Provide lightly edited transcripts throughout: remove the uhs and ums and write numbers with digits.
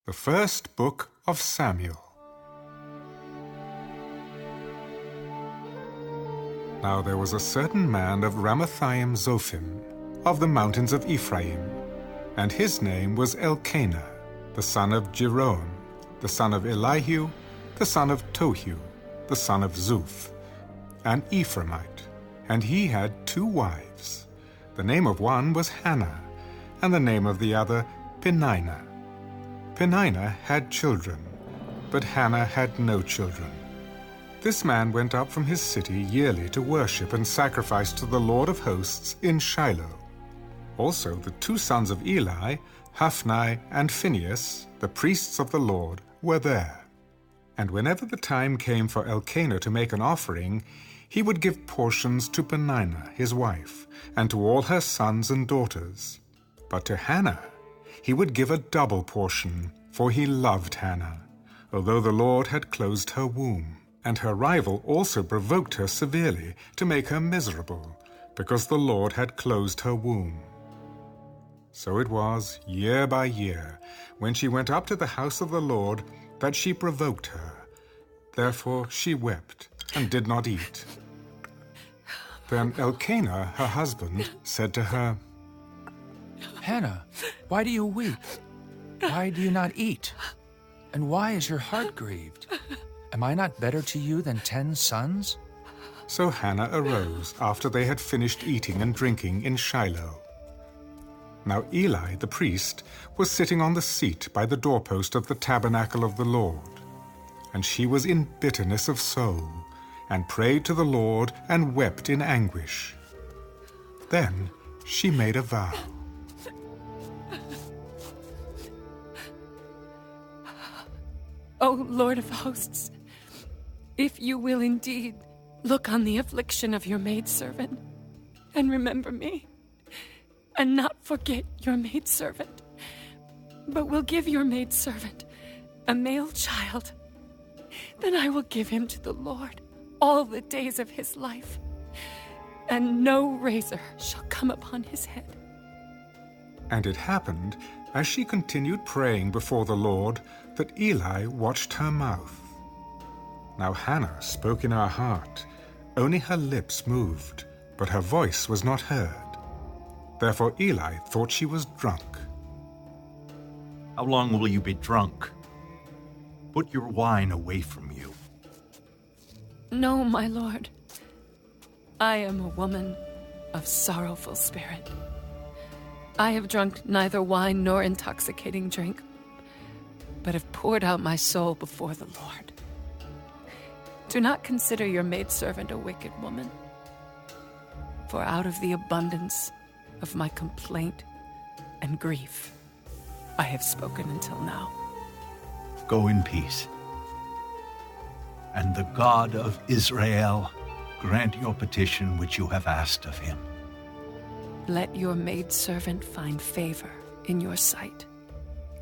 The First Book of Samuel. Now there was a certain man of Ramathaim Zophim, of the mountains of Ephraim, and his name was Elkanah, the son of Jeroham, the son of Elihu, the son of Tohu, the son of Zuph, an Ephraimite, and he had 2 wives. The name of one was Hannah, and the name of the other Peninnah. Peninnah had children, but Hannah had no children. This man went up from his city yearly to worship and sacrifice to the Lord of hosts in Shiloh. Also the 2 sons of Eli, Hophni and Phinehas, the priests of the Lord, were there. And whenever the time came for Elkanah to make an offering, he would give portions to Peninnah his wife, and to all her sons and daughters. But to Hannah he would give a double portion, for he loved Hannah, although the Lord had closed her womb. And her rival also provoked her severely to make her miserable, because the Lord had closed her womb. So it was, year by year, when she went up to the house of the Lord, that she provoked her. Therefore she wept and did not eat. Then Elkanah, her husband, said to her, "Hannah, why do you weep? Why do you not eat? And why is your heart grieved? Am I not better to you than 10 sons?" So Hannah arose after they had finished eating and drinking in Shiloh. Now Eli the priest was sitting on the seat by the doorpost of the tabernacle of the Lord. And she was in bitterness of soul, and prayed to the Lord and wept in anguish. Then she made a vow. O Lord of hosts, if you will indeed look on the affliction of your maidservant, and remember me, and not forget your maidservant, but will give your maidservant a male child, then I will give him to the Lord all the days of his life, and no razor shall come upon his head. And it happened, as she continued praying before the Lord, that Eli watched her mouth. Now Hannah spoke in her heart, only her lips moved, but her voice was not heard. Therefore Eli thought she was drunk. How long will you be drunk? Put your wine away from you. No, my lord. I am a woman of sorrowful spirit. I have drunk neither wine nor intoxicating drink, but have poured out my soul before the Lord. Do not consider your maidservant a wicked woman, for out of the abundance of my complaint and grief I have spoken until now. Go in peace. And the God of Israel grant your petition which you have asked of him. Let your maidservant find favor in your sight.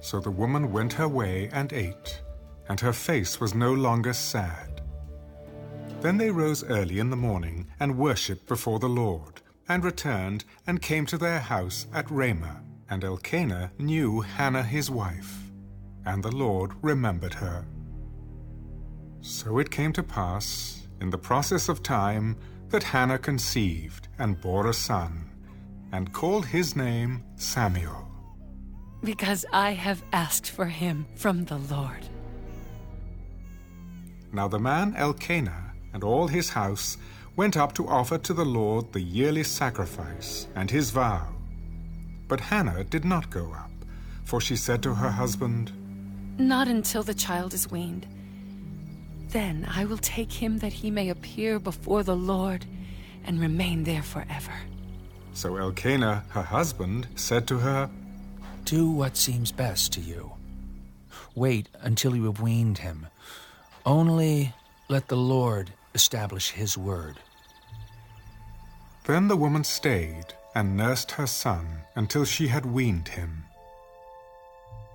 So the woman went her way and ate, and her face was no longer sad. Then they rose early in the morning and worshipped before the Lord, and returned and came to their house at Ramah. And Elkanah knew Hannah his wife, and the Lord remembered her. So it came to pass, in the process of time, that Hannah conceived and bore a son, and called his name Samuel. Because I have asked for him from the Lord. Now the man Elkanah and all his house went up to offer to the Lord the yearly sacrifice and his vow. But Hannah did not go up, for she said to her husband, Not until the child is weaned. Then I will take him that he may appear before the Lord and remain there forever. So Elkanah, her husband, said to her, Do what seems best to you. Wait until you have weaned him. Only let the Lord establish his word. Then the woman stayed and nursed her son until she had weaned him.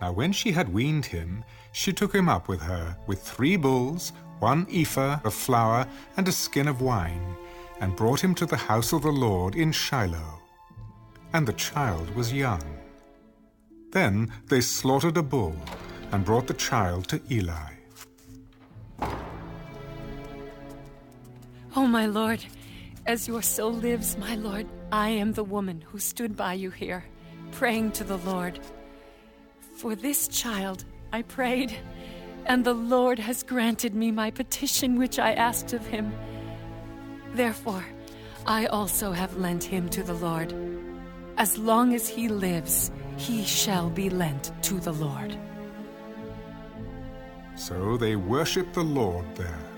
Now when she had weaned him, she took him up with her with 3 bulls, 1 ephah of flour, and a skin of wine, and brought him to the house of the Lord in Shiloh. And the child was young. Then they slaughtered a bull, and brought the child to Eli. Oh, my lord, as your soul lives, my lord, I am the woman who stood by you here, praying to the Lord. For this child I prayed, and the Lord has granted me my petition which I asked of him. Therefore, I also have lent him to the Lord. As long as he lives, he shall be lent to the Lord. So they worshipped the Lord there.